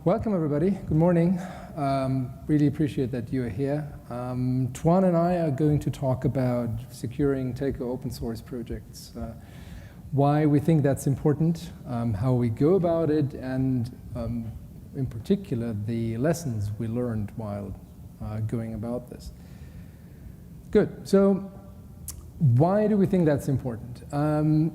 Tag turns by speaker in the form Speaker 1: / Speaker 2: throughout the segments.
Speaker 1: Welcome everybody, good morning. Really appreciate that you're here. Toine and I are going to talk about securing Telco open source projects, why we think that's important, how we go about it, and in particular the lessons we learned while going about this. Good, so why do we think that's important?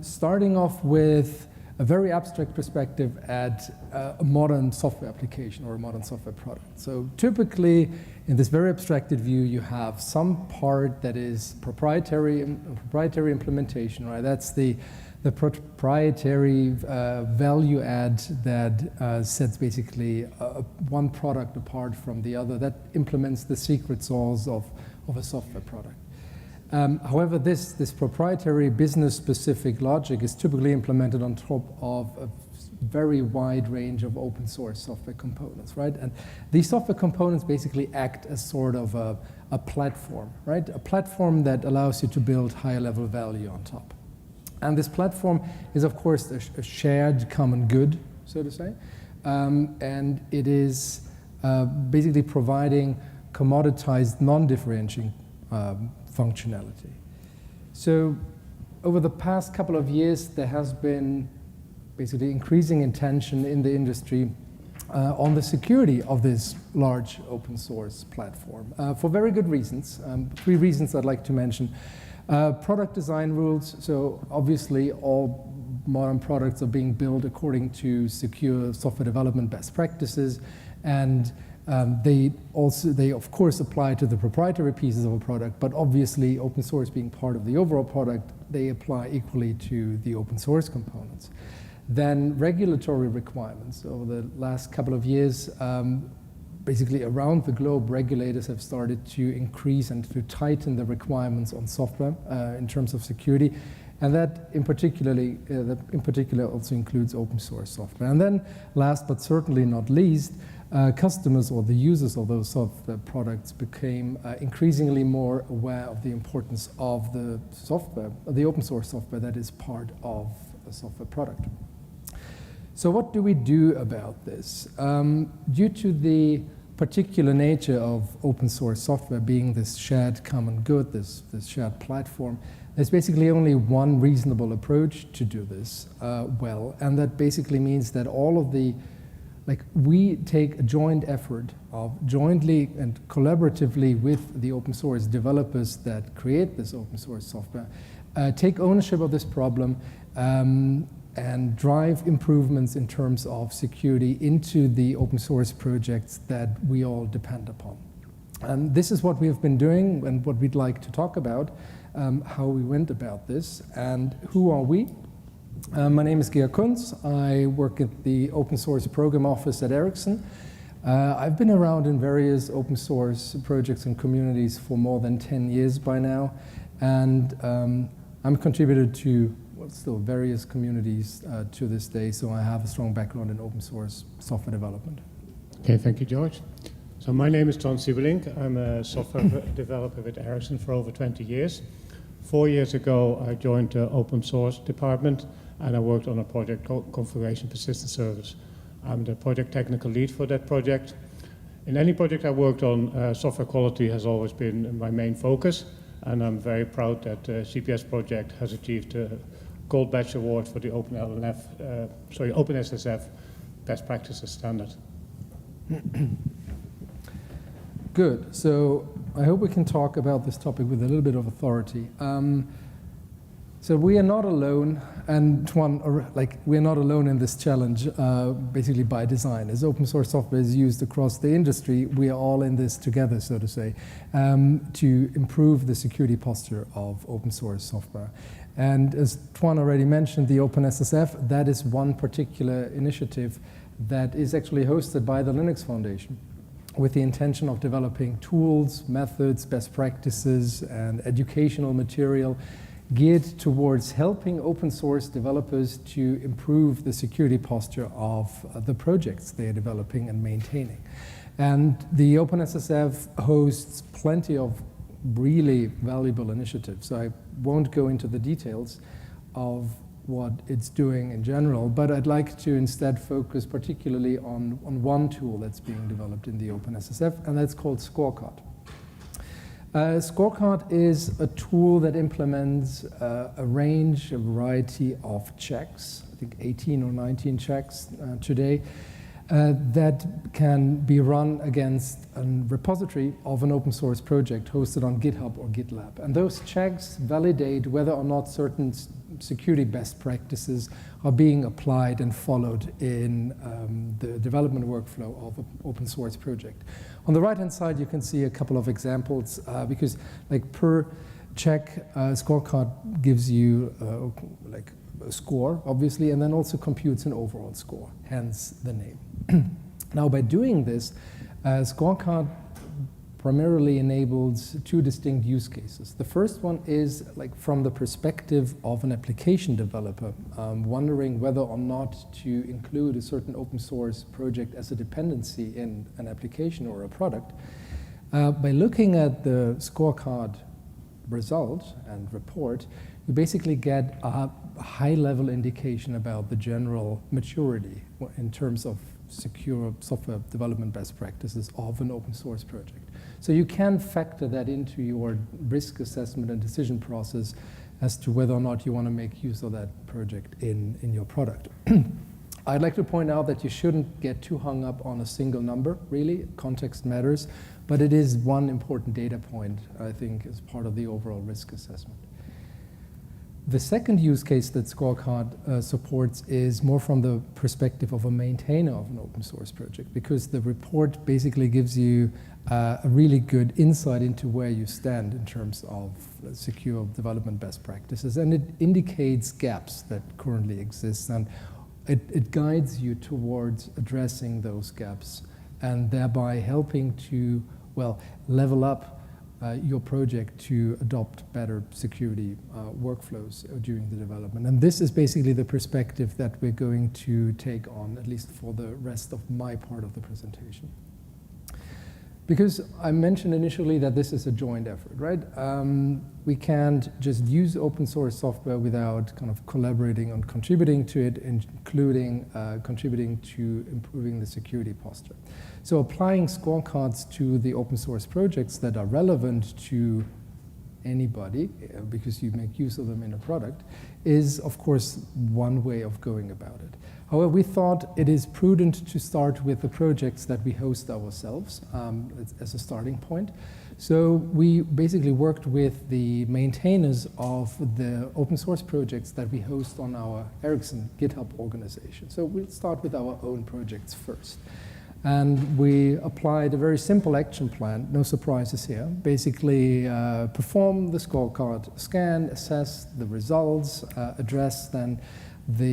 Speaker 1: Starting off with a very abstract perspective at a modern software application or a modern software product. So typically, in this very abstracted view, you have some part that is proprietary implementation, right? That's the proprietary value add that sets basically one product apart from the other, that implements the secret sauce of a software product. However, this proprietary business-specific logic is typically implemented on top of a very wide range of open source software components, right? And these software components basically act as sort of a platform, right? A platform that allows you to build higher level value on top. And this platform is, of course, a shared common good, so to say. And it is basically providing commoditized, non-differentiating functionality. So over the past couple of years, there has been basically increasing attention in the industry on the security of this large open source platform for very good reasons. Three reasons I'd like to mention. Product design rules. So obviously all modern products are being built according to secure software development best practices, and they of course apply to the proprietary pieces of a product, but obviously open source being part of the overall product, they apply equally to the open source components. Then regulatory requirements. Over the last couple of years, basically around the globe, regulators have started to increase and to tighten the requirements on software in terms of security. And that in particular also includes open source software. And then last but certainly not least, customers or the users of those software products became increasingly more aware of the importance of the software, the open source software that is part of a software product. So what do we do about this? Due to the particular nature of open source software being this shared common good, this shared platform, there's basically only one reasonable approach to do this well, and that basically means that all of the we take a joint effort of jointly and collaboratively with the open source developers that create this open source software, take ownership of this problem and drive improvements in terms of security into the open source projects that we all depend upon. And this is what we have been doing and what we'd like to talk about, how we went about this. And who are we? My name is Georg Kunz. I work at the Open Source Program Office at Ericsson. I've been around in various open source projects and communities for more than 10 years by now, and I'm a contributor to still various communities to this day, so I have a strong background in open source software development.
Speaker 2: Okay, thank you, George. So my name is Toine Siebelink. I'm a software developer with Ericsson for over 20 years. 4 years ago, I joined the open source department, and I worked on a project called Configuration Persistence Service. I'm the project technical lead for that project. In any project I worked on, software quality has always been my main focus, and I'm very proud that the CPS project has achieved a Gold Badge Award for the OpenSSF Best Practices Standard.
Speaker 1: Good. So I hope we can talk about this topic with a little bit of authority. So we are not alone, and Toine, we are not alone in this challenge, basically by design. As open source software is used across the industry, we are all in this together, so to say, to improve the security posture of open source software. And as Toine already mentioned, the OpenSSF, that is one particular initiative that is actually hosted by the Linux Foundation, with the intention of developing tools, methods, best practices, and educational material geared towards helping open source developers to improve the security posture of the projects they are developing and maintaining. And the OpenSSF hosts plenty of really valuable initiatives. I won't go into the details of what it's doing in general, but I'd like to instead focus particularly on one tool that's being developed in the OpenSSF, and that's called Scorecard. Scorecard is a tool that implements a variety of checks, I think 18 or 19 checks today, that can be run against a repository of an open source project hosted on GitHub or GitLab. And those checks validate whether or not certain security best practices are being applied and followed in the development workflow of an open source project. On the right-hand side, you can see a couple of examples because like per check, Scorecard gives you like a score, obviously, and then also computes an overall score, hence the name. Now, by doing this, Scorecard primarily enables two distinct use cases. The first one is like from the perspective of an application developer, wondering whether or not to include a certain open source project as a dependency in an application or a product. By looking at the Scorecard result and report, you basically get a high-level indication about the general maturity in terms of secure software development best practices of an open source project. So you can factor that into your risk assessment and decision process as to whether or not you want to make use of that project in your product. I'd like to point out that you shouldn't get too hung up on a single number, really. Context matters, but it is one important data point, I think, as part of the overall risk assessment. The second use case that Scorecard supports is more from the perspective of a maintainer of an open source project, because the report basically gives you a really good insight into where you stand in terms of secure development best practices, and it indicates gaps that currently exist, and it guides you towards addressing those gaps and thereby helping to, well, level up your project to adopt better security workflows during the development. And this is basically the perspective that we're going to take on, at least for the rest of my part of the presentation. Because I mentioned initially that this is a joint effort, right? We can't just use open source software without kind of collaborating and contributing to it, including contributing to improving the security posture. So applying scorecards to the open source projects that are relevant to anybody, because you make use of them in a product, is of course one way of going about it. However, we thought it is prudent to start with the projects that we host ourselves as a starting point. So we basically worked with the maintainers of the open source projects that we host on our Ericsson GitHub organization. So we'll start with our own projects first. And we applied a very simple action plan, no surprises here. Basically, perform the scorecard scan, assess the results, address then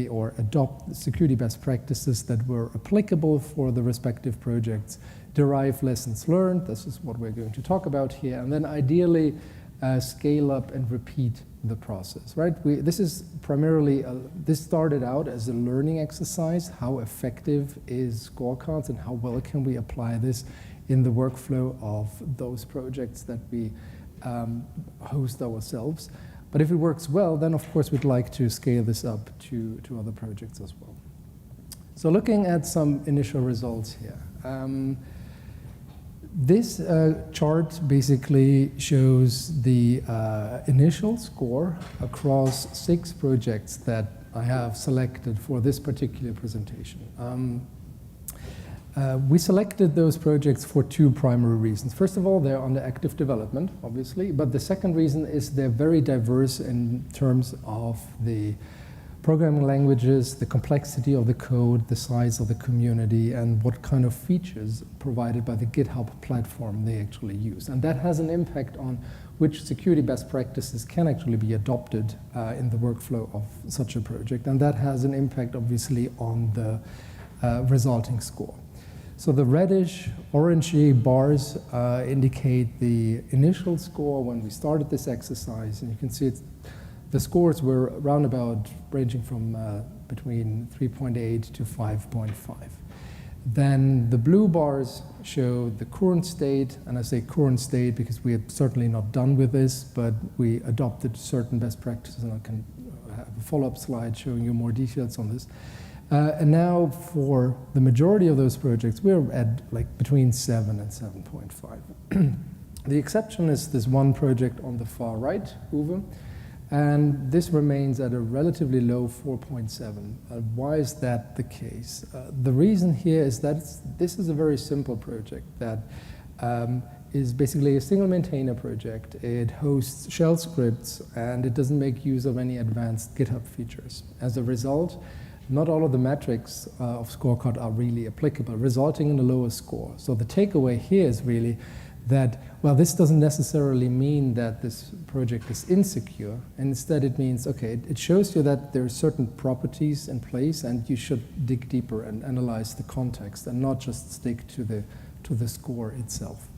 Speaker 1: or adopt the security best practices that were applicable for the respective projects, derive lessons learned, this is what we're going to talk about here, and then ideally scale up and repeat the process, right? This is primarily, this started out as a learning exercise, how effective is scorecards and how well can we apply this in the workflow of those projects that we host ourselves. But if it works well, then of course we'd like to scale this up to other projects as well. So looking at some initial results here. This chart basically shows the initial score across 6 projects that I have selected for this particular presentation. We selected those projects for 2 primary reasons. First of all, they're under active development, obviously, but the second reason is they're very diverse in terms of the programming languages, the complexity of the code, the size of the community, and what kind of features provided by the GitHub platform they actually use. And that has an impact on which security best practices can actually be adopted in the workflow of such a project. And that has an impact, obviously, on the resulting score. So the reddish, orangey bars indicate the initial score when we started this exercise, and you can see the scores were around about ranging from between 3.8 to 5.5. Then the blue bars show the current state, and I say current state because we are certainly not done with this, but we adopted certain best practices, and I can have a follow-up slide showing you more details on this. And now for the majority of those projects, we're at like between 7 and 7.5. The exception is this one project on the far right, Uwe, and this remains at a relatively low 4.7. Why is that the case? The reason here is that this is a very simple project that is basically a single maintainer project. It hosts shell scripts and it doesn't make use of any advanced GitHub features. As a result, not all of the metrics of Scorecard are really applicable, resulting in a lower score. So the takeaway here is really that, well, this doesn't necessarily mean that this project is insecure, and instead it means, okay, it shows you that there are certain properties in place and you should dig deeper and analyze the context and not just stick to the score itself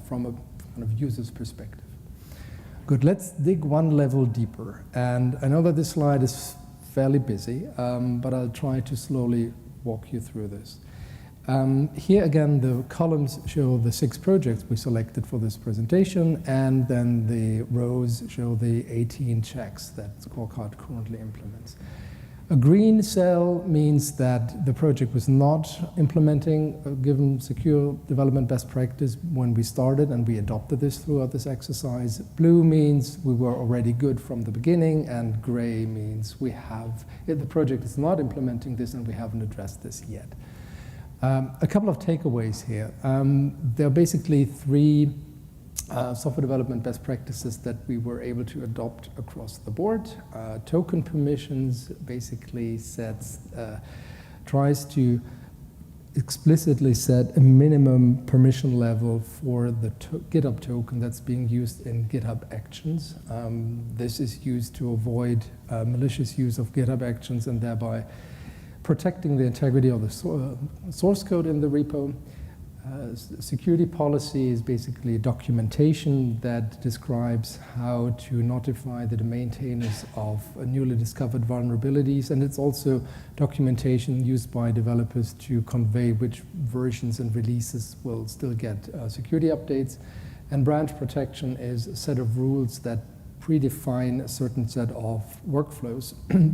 Speaker 1: from a kind of user's perspective. Good, let's dig one level deeper. And I know that this slide is fairly busy, but I'll try to slowly walk you through this. Here again, the columns show the 6 projects we selected for this presentation, and then the rows show the 18 checks that Scorecard currently implements. A green cell means that the project was not implementing a given secure development best practice when we started, and we adopted this throughout this exercise. Blue means we were already good from the beginning, and gray means the project is not implementing this and we haven't addressed this yet. A couple of takeaways here. There are basically 3 software development best practices that we were able to adopt across the board. Token permissions basically tries to explicitly set a minimum permission level for the GitHub token that's being used in GitHub Actions. This is used to avoid malicious use of GitHub Actions and thereby protecting the integrity of the source code in the repo. Security policy is basically documentation that describes how to notify the maintainers of newly discovered vulnerabilities, and it's also documentation used by developers to convey which versions and releases will still get security updates. And branch protection is a set of rules that predefine a certain set of workflows,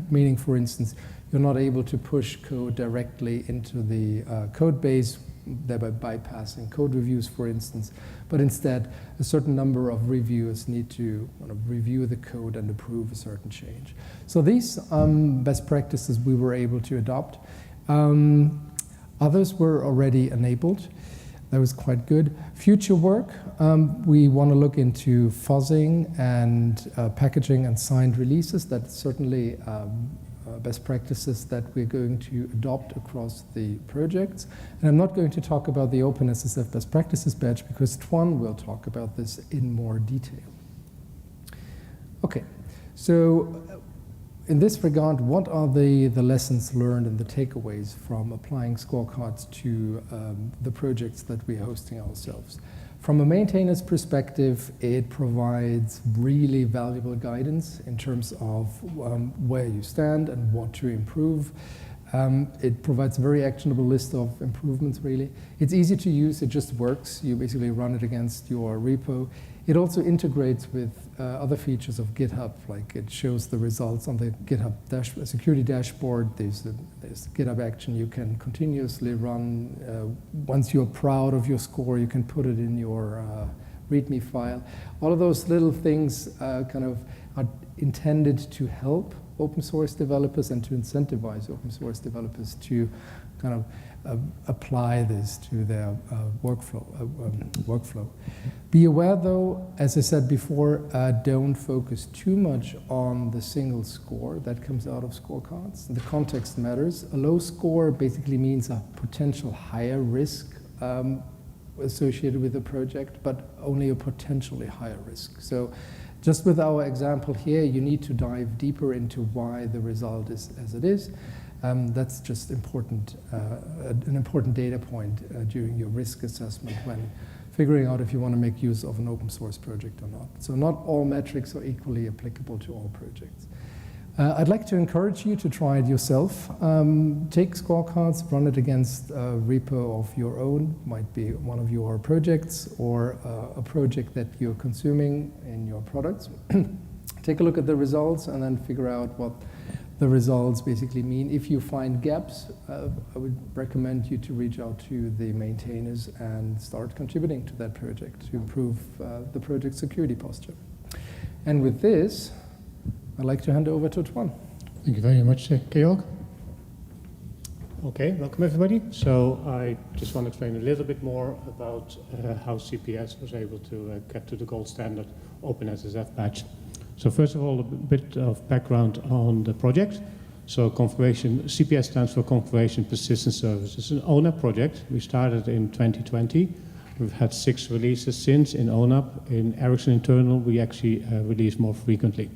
Speaker 1: meaning, for instance, you're not able to push code directly into the code base, thereby bypassing code reviews, for instance, but instead a certain number of reviewers need to review the code and approve a certain change. So these best practices we were able to adopt. Others were already enabled. That was quite good. Future work, we want to look into fuzzing and packaging and signed releases. That's certainly best practices that we're going to adopt across the projects. And I'm not going to talk about the OpenSSF best practices badge because Toine will talk about this in more detail. Okay, so in this regard, what are the lessons learned and the takeaways from applying scorecards to the projects that we're hosting ourselves? From a maintainer's perspective, it provides really valuable guidance in terms of where you stand and what to improve. It provides a very actionable list of improvements, really. It's easy to use, it just works. You basically run it against your repo. It also integrates with other features of GitHub, like it shows the results on the GitHub security dashboard. There's GitHub action you can continuously run. Once you're proud of your score, you can put it in your README file. All of those little things kind of are intended to help open source developers and to incentivize open source developers to kind of apply this to their workflow. Be aware though, as I said before, don't focus too much on the single score that comes out of scorecards. The context matters. A low score basically means a potential higher risk associated with the project, but only a potentially higher risk. So just with our example here, you need to dive deeper into why the result is as it is. That's just important, an important data point during your risk assessment when figuring out if you want to make use of an open source project or not. So not all metrics are equally applicable to all projects. I'd like to encourage you to try it yourself. Take scorecards, run it against a repo of your own, might be one of your projects or a project that you're consuming in your products. take a look at the results and then figure out what the results basically mean. If you find gaps, I would recommend you to reach out to the maintainers and start contributing to that project to improve the project security posture. And with this, I'd like to hand over to Toine.
Speaker 2: Thank you very much, Georg. Okay, welcome everybody. So I just want to explain a little bit more about how CPS was able to get to the gold standard OpenSSF badge. So first of all, a bit of background on the project. So CPS stands for Configuration Persistent Service. It's an ONAP project. We started in 2020. We've had 6 releases since in ONAP. In Ericsson internal, we actually release more frequently.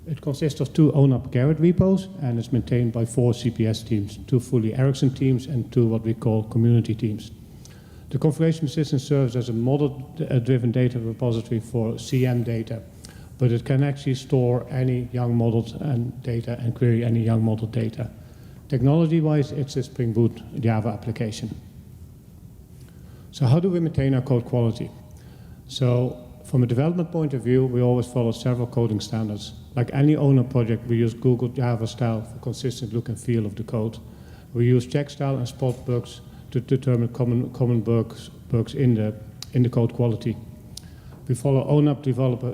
Speaker 2: It consists of 2 ONAP Garrett repos, and it's maintained by 4 CPS teams, 2 fully Ericsson teams and 2 what we call community teams. The Configuration Persistent serves as a model-driven data repository for CM data, but it can actually store any young models and data and query any young model data. Technology-wise, it's a Spring Boot Java application. So how do we maintain our code quality? So from a development point of view, we always follow several coding standards. Like any ONAP project, we use Google Java style for consistent look and feel of the code. We use check style and spot bugs to determine common bugs in the code quality. We follow ONAP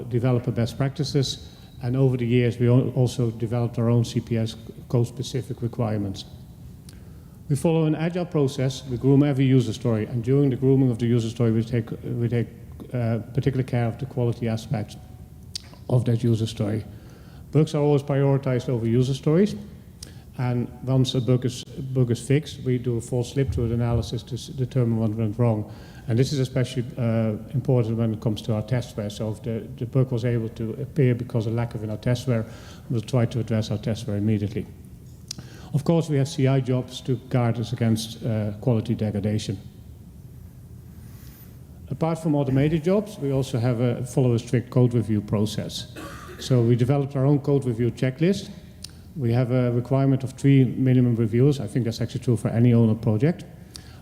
Speaker 2: developer best practices, and over the years we also developed our own CPS code-specific requirements. We follow an agile process. We groom every user story, and during the grooming of the user story, we take particular care of the quality aspects of that user story. Bugs are always prioritized over user stories, and once a bug is fixed, we do a full slip-through analysis to determine what went wrong. And this is especially important when it comes to our testware. So if the bug was able to appear because of lack of in our testware, we'll try to address our testware immediately. Of course, we have CI jobs to guard us against quality degradation. Apart from automated jobs, we also follow a strict code review process. So we developed our own code review checklist. We have a requirement of 3 minimum reviewers. I think that's actually true for any owner project.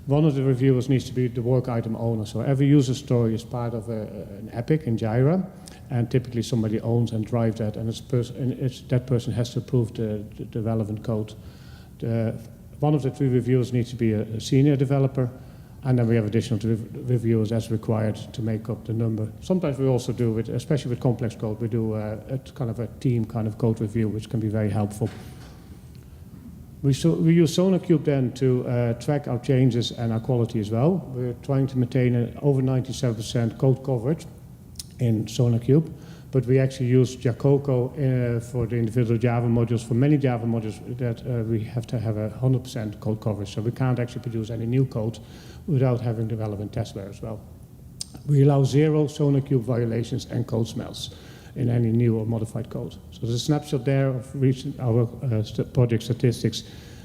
Speaker 2: One of the reviewers needs to be the work item owner. So every user story is part of an epic in Jira, and typically somebody owns and drives that, and that person has to approve the relevant code. One of the 3 reviewers needs to be a senior developer, and then we have additional reviewers as required to make up the number. Sometimes we also do, especially with complex code, we do a kind of a team kind of code review, which can be very helpful. We use SonarQube then to track our changes and our quality as well. We're trying to maintain over 97% code coverage in SonarQube, but we actually use Jacoco for the individual Java modules. For many Java modules, that we have to have 100% code coverage, so we can't actually produce any new code without having the relevant testware as well. We allow 0 SonarQube violations and code smells in any new or modified code. So there's a snapshot there of our project statistics,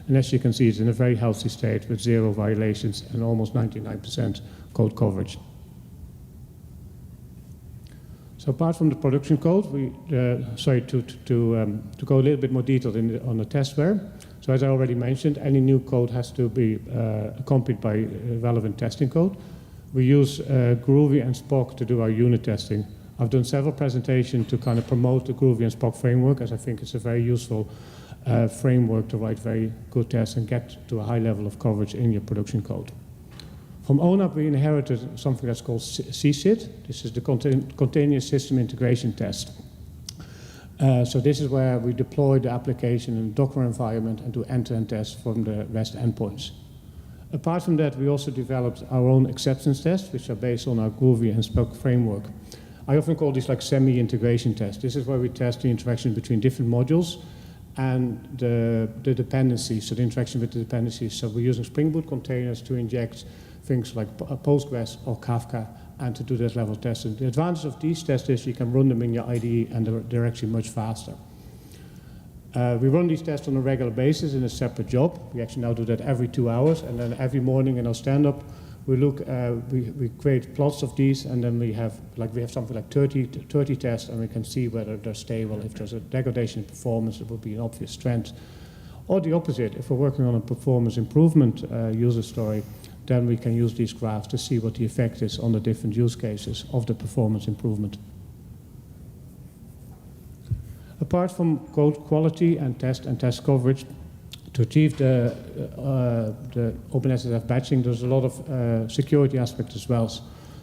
Speaker 2: and as you can see, it's in a very healthy state with 0 violations and almost 99% code coverage. So apart from the production code, to go a little bit more detailed on the testware. So as I already mentioned, any new code has to be accompanied by relevant testing code. We use Groovy and Spock to do our unit testing. I've done several presentations to kind of promote the Groovy and Spock framework, as I think it's a very useful framework to write very good tests and get to a high level of coverage in your production code. From ONAP, we inherited something that's called CSIT. This is the Continuous System Integration Test. So this is where we deploy the application in a Docker environment and do end-to-end tests from the REST endpoints. Apart from that, we also developed our own acceptance tests, which are based on our Groovy and Spock framework. I often call these like semi-integration tests. This is where we test the interaction between different modules and the dependencies, so the interaction with the dependencies. So we're using Spring Boot containers to inject things like Postgres or Kafka, and to do that level of testing. The advantage of these tests is you can run them in your IDE, and they're actually much faster. We run these tests on a regular basis in a separate job. We actually now do that every 2 hours, and then every morning in our stand-up, we look, we create plots of these, and then we have something like 30 tests, and we can see whether they're stable. If there's a degradation in performance, it would be an obvious trend. Or the opposite, if we're working on a performance improvement user story, then we can use these graphs to see what the effect is on the different use cases of the performance improvement. Apart from code quality and test coverage, to achieve the OpenSSF batching, there's a lot of security aspects as well.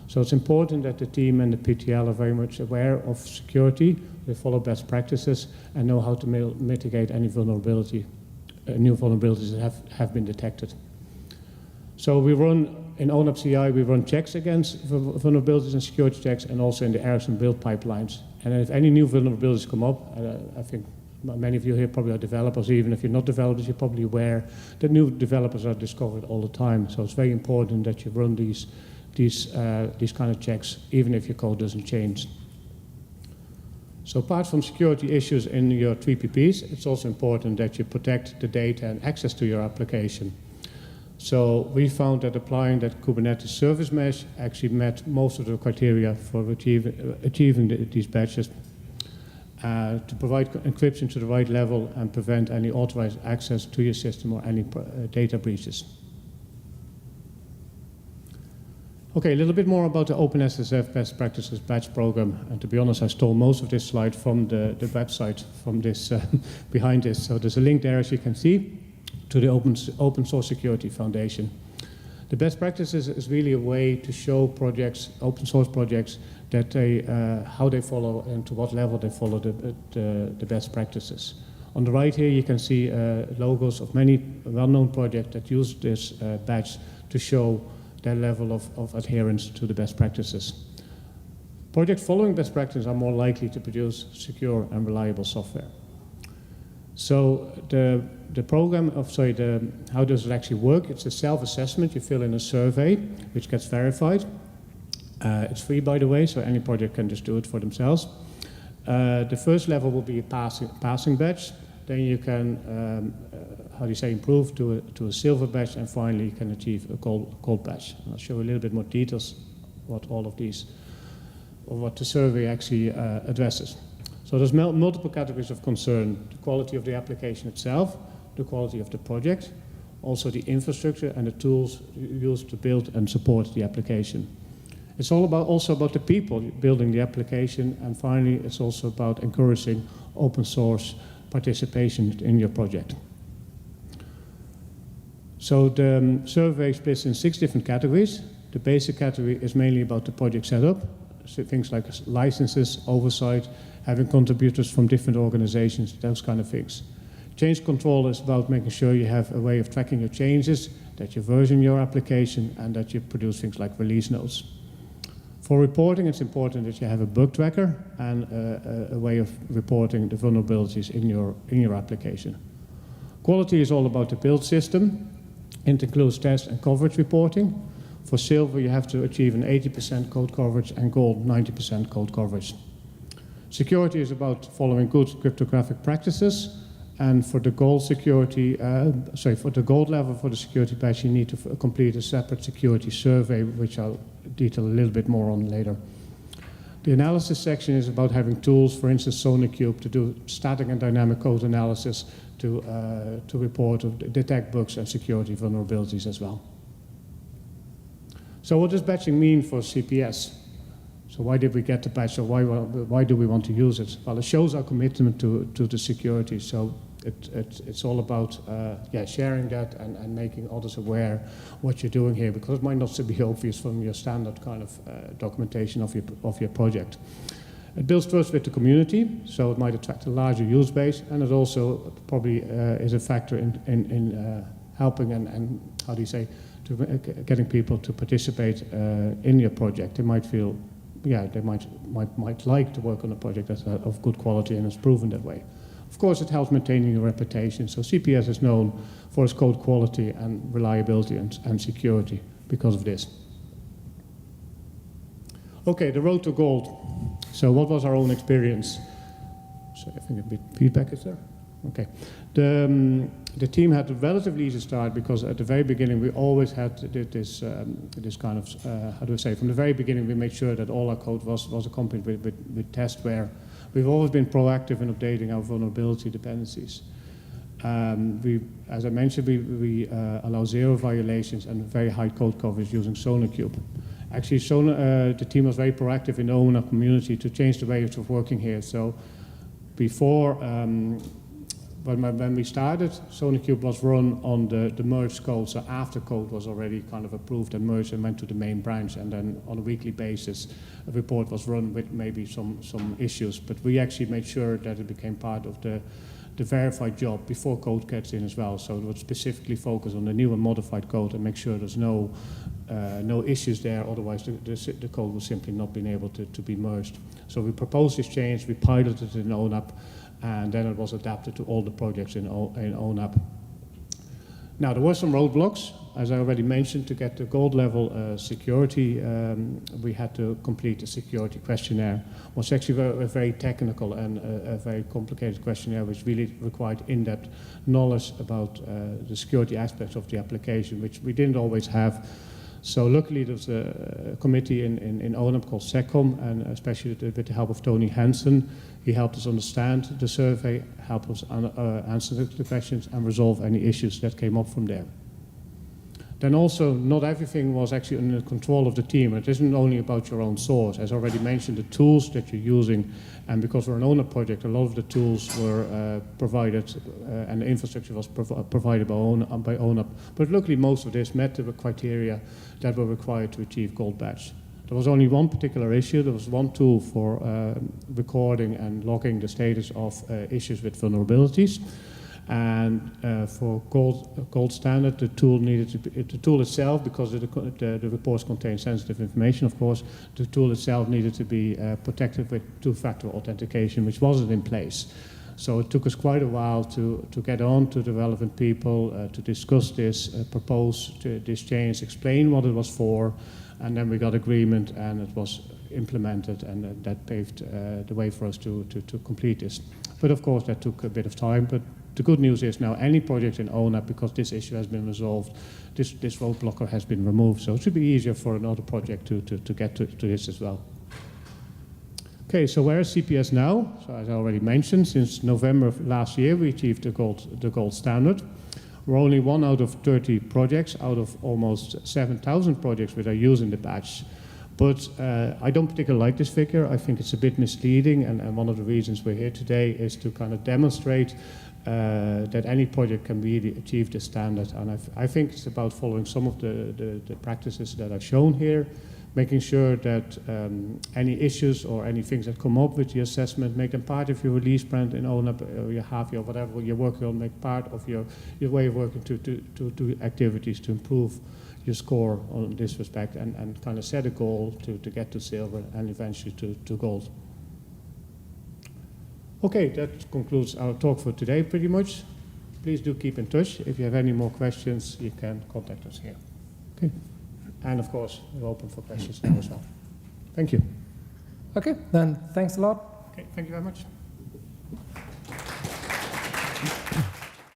Speaker 2: So it's important that the team and the PTL are very much aware of security, they follow best practices, and know how to mitigate any vulnerability, new vulnerabilities that have been detected. So we run, in ONAP CI, we run checks against vulnerabilities and security checks, and also in the Ericsson build pipelines. And if any new vulnerabilities come up, I think many of you here probably are developers. Even if you're not developers, you're probably aware that new developers are discovered all the time. So it's very important that you run these kind of checks, even if your code doesn't change. So apart from security issues in your 3PPs, it's also important that you protect the data and access to your application. So we found that applying that Kubernetes service mesh actually met most of the criteria for achieving these batches, to provide encryption to the right level and prevent any authorized access to your system or any data breaches. Okay, a little bit more about the OpenSSF Best Practices Batch Program. And to be honest, I stole most of this slide from the website, from this behind this. So there's a link there, as you can see, to the Open Source Security Foundation. The best practices is really a way to show projects, open source projects, that they, how they follow and to what level they follow the best practices. On the right here, you can see logos of many well-known projects that use this badge to show their level of adherence to the best practices. Projects following best practices are more likely to produce secure and reliable software. So the program of, how does it actually work? It's a self-assessment. You fill in a survey, which gets verified. It's free, by the way, so any project can just do it for themselves. The first level will be a passing badge. Then you can, improve to a silver badge, and finally you can achieve a gold badge. And I'll show you a little bit more details what all of these, or what the survey actually addresses. So there's multiple categories of concern: the quality of the application itself, the quality of the project, also the infrastructure and the tools used to build and support the application. It's also about the people building the application, and finally it's also about encouraging open source participation in your project. So the survey splits in 6 different categories. The basic category is mainly about the project setup, so things like licenses, oversight, having contributors from different organizations, those kind of things. Change control is about making sure you have a way of tracking your changes, that you version your application, and that you produce things like release notes. For reporting, it's important that you have a bug tracker and a way of reporting the vulnerabilities in your application. Quality is all about the build system. It includes test and coverage reporting. For silver, you have to achieve an 80% code coverage, and gold, 90% code coverage. Security is about following good cryptographic practices. And for the gold security, for the gold level for the security patch, you need to complete a separate security survey, which I'll detail a little bit more on later. The analysis section is about having tools, for instance, SonarQube, to do static and dynamic code analysis to report or detect bugs and security vulnerabilities as well. So what does batching mean for CPS? So why did we get the batch, or why do we want to use it? Well, it shows our commitment to the security. So it's all about sharing that and making others aware what you're doing here, because it might not be obvious from your standard kind of documentation of your project. It builds trust with the community, so it might attract a larger user base, and it also probably is a factor in helping and getting people to participate in your project. They might feel, they might like to work on a project that's of good quality and is proven that way. Of course, it helps maintaining your reputation. So CPS is known for its code quality and reliability and security because of this. Okay, the road to gold. So what was our own experience? So I think a bit feedback is there. Okay. The team had a relatively easy start, because at the very beginning we always had this kind of, from the very beginning we made sure that all our code was accompanied with tests where we've always been proactive in updating our vulnerability dependencies. As I mentioned, we allow 0 violations and very high code coverage using SonarQube. Actually, the team was very proactive in the ONAP community to change the way of working here. So before, when we started, SonarCube was run on the merged code, so after code was already kind of approved and merged and went to the main branch, and then on a weekly basis a report was run with maybe some issues, but we actually made sure that it became part of the verified job before code gets in as well, so it would specifically focus on the new and modified code and make sure there's no issues there, otherwise the code will simply not be able to be merged. So we proposed this change, we piloted it in ONAP, and then it was adapted to all the projects in ONAP. Now, there were some roadblocks. As I already mentioned, to get the gold level security, we had to complete a security questionnaire. It was actually a very technical and a very complicated questionnaire, which really required in-depth knowledge about the security aspects of the application, which we didn't always have. So luckily there was a committee in ONAP called SECOM, and especially with the help of Tony Hansen. He helped us understand the survey, helped us answer the questions and resolve any issues that came up from there. Then also, not everything was actually under control of the team. It isn't only about your own source. As already mentioned, the tools that you're using, and because we're an ONAP project, a lot of the tools were provided, and the infrastructure was provided by ONAP. But luckily, most of this met the criteria that were required to achieve gold badge. There was only one particular issue. There was one tool for recording and logging the status of issues with vulnerabilities. And for gold standard, the tool needed to be, the tool itself, because the reports contain sensitive information, of course, the tool itself needed to be protected with two-factor authentication, which wasn't in place. So it took us quite a while to get on to the relevant people, to discuss this, propose this change, explain what it was for, and then we got agreement and it was implemented, and that paved the way for us to complete this. But of course that took a bit of time, but the good news is now any project in ONAP, because this issue has been resolved, this roadblocker has been removed, so it should be easier for another project to get to this as well. Okay, so where is CPS now? So as I already mentioned, since November of last year we achieved the gold standard. We're only 1 out of 30 projects out of almost 7,000 projects that are using the badge. But I don't particularly like this figure. I think it's a bit misleading, and one of the reasons we're here today is to kind of demonstrate that any project can really achieve this standard. And I think it's about following some of the practices that are shown here, making sure that any issues or any things that come up with the assessment, make them part of your release plan in ONAP, or your half year, whatever you're working on, make part of your way of working to do activities to improve your score on this respect, and kind of set a goal to get to silver and eventually to gold. Okay, that concludes our talk for today pretty much. Please do keep in touch. If you have any more questions, you can contact us here. Okay. And of course, we're open for questions now as well. Thank you.
Speaker 1: Okay, then thanks a lot.
Speaker 2: Okay, thank you very much.